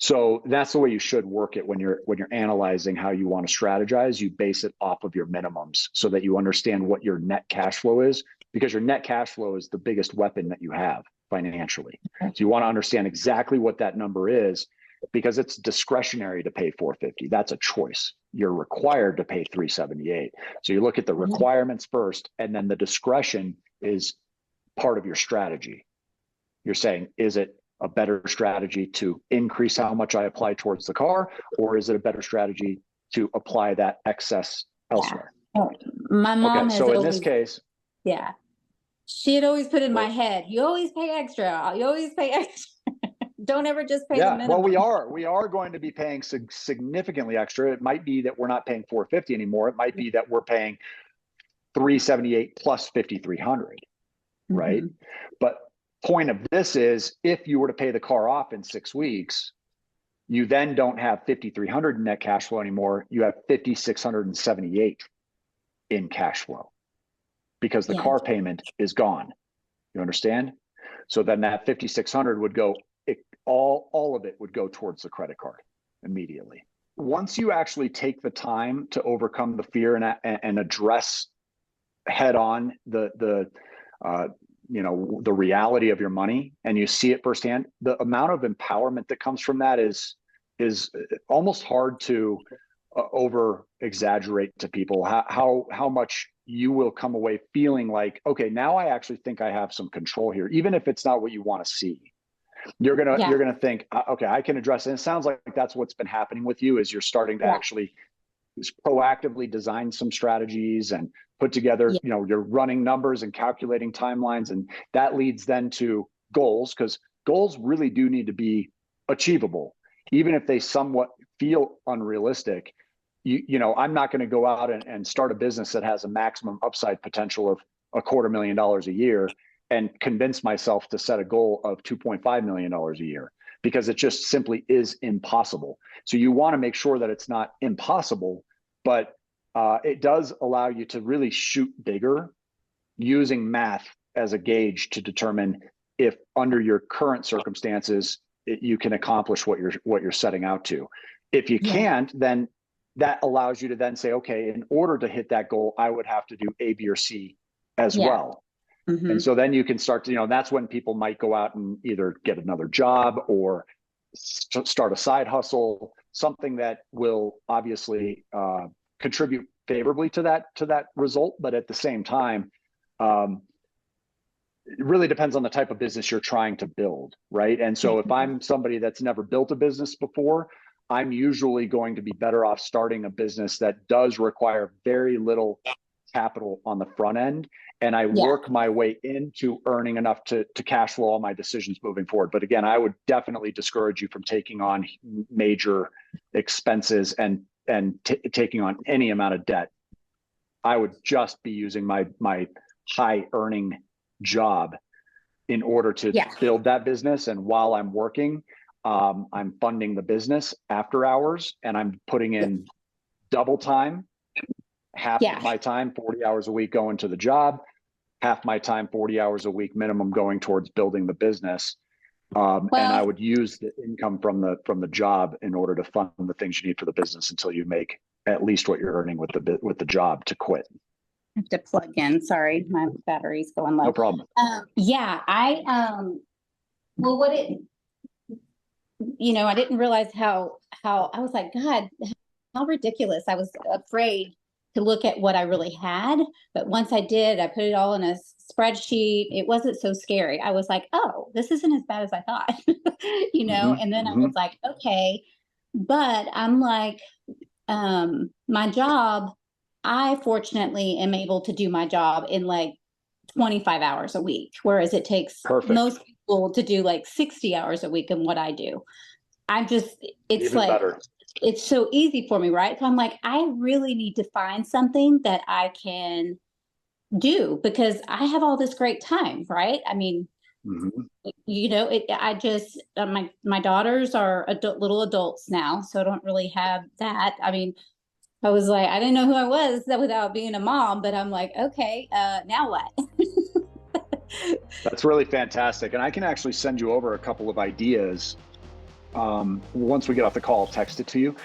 So that's the way you should work it when you're analyzing how you want to strategize. You base it off of your minimums so that you understand what your net cash flow is, because your net cash flow is the biggest weapon that you have financially. So you want to understand exactly what that number is, because it's discretionary to pay 450. That's a choice. You're required to pay 378. So you look at the requirements first, and then the discretion is part of your strategy. You're saying, is it a better strategy to increase how much I apply towards the car, or is it a better strategy to apply that excess elsewhere? Oh, my mom has so in always, this case, yeah, she had always put in my head, you always pay extra. You always pay extra. Don't ever just pay the minimum. Well, we are going to be paying significantly extra. It might be that we're not paying 450 anymore. It might be that we're paying 378 plus 5,300, right? But point of this is, if you were to pay the car off in 6 weeks, you then don't have 5,300 in net cash flow anymore. You have 5,678 in cash flow, because the car payment is gone. You understand? So then that 5,600 would go, all of it would go towards the credit card immediately. Once you actually take the time to overcome the fear and address head on the reality of your money, and you see it firsthand, the amount of empowerment that comes from that is almost hard to over exaggerate to people. How much you will come away feeling like, okay, now I actually think I have some control here, even if it's not what you want to see. You're gonna think, okay, I can address it. And it sounds like that's what's been happening with you, is you're starting to actually proactively design some strategies and put together, you're running numbers and calculating timelines, and that leads then to goals, because goals really do need to be achievable, even if they somewhat feel unrealistic. I'm not going to go out and start a business that has a maximum upside potential of $250,000 a year and convince myself to set a goal of $2.5 million a year, because it just simply is impossible. So you want to make sure that it's not impossible, but it does allow you to really shoot bigger using math as a gauge to determine if, under your current circumstances, you can accomplish what you're setting out to. If you can't, then that allows you to then say, okay, in order to hit that goal, I would have to do A, B, or C as well. And so then you can start to, that's when people might go out and either get another job or start a side hustle, something that will obviously contribute favorably to that result. But at the same time, it really depends on the type of business you're trying to build, right? And so if I'm somebody that's never built a business before, I'm usually going to be better off starting a business that does require very little capital on the front end, and I work my way into earning enough to cash flow all my decisions moving forward. But again, I would definitely discourage you from taking on major expenses and taking on any amount of debt. I would just be using my high earning job in order to build that business. And while I'm working, I'm funding the business after hours, and I'm putting in double time, half of my time, 40 hours a week, going to the job, half my time, 40 hours a week minimum, going towards building the business. And I would use the income from the job in order to fund the things you need for the business until you make at least what you're earning with the job to quit. I have to plug in. Sorry, my battery's going low. No problem. I didn't realize how I was like, God, how ridiculous. I was afraid to look at what I really had. But once I did, I put it all in a spreadsheet. It wasn't so scary. I was like, oh, this isn't as bad as I thought, and then I was like, okay, but I'm like, my job, I fortunately am able to do my job in like 25 hours a week, whereas it takes most people to do like 60 hours a week in what I do. It's even like, better. It's so easy for me, right? So I'm like, I really need to find something that I can do, because I have all this great time, right? I mean, my daughters are little adults now, so I don't really have that. I mean, I was like, I didn't know who I was without being a mom, but I'm like, okay, now what? That's really fantastic. And I can actually send you over a couple of ideas once we get off the call, I'll text it to you.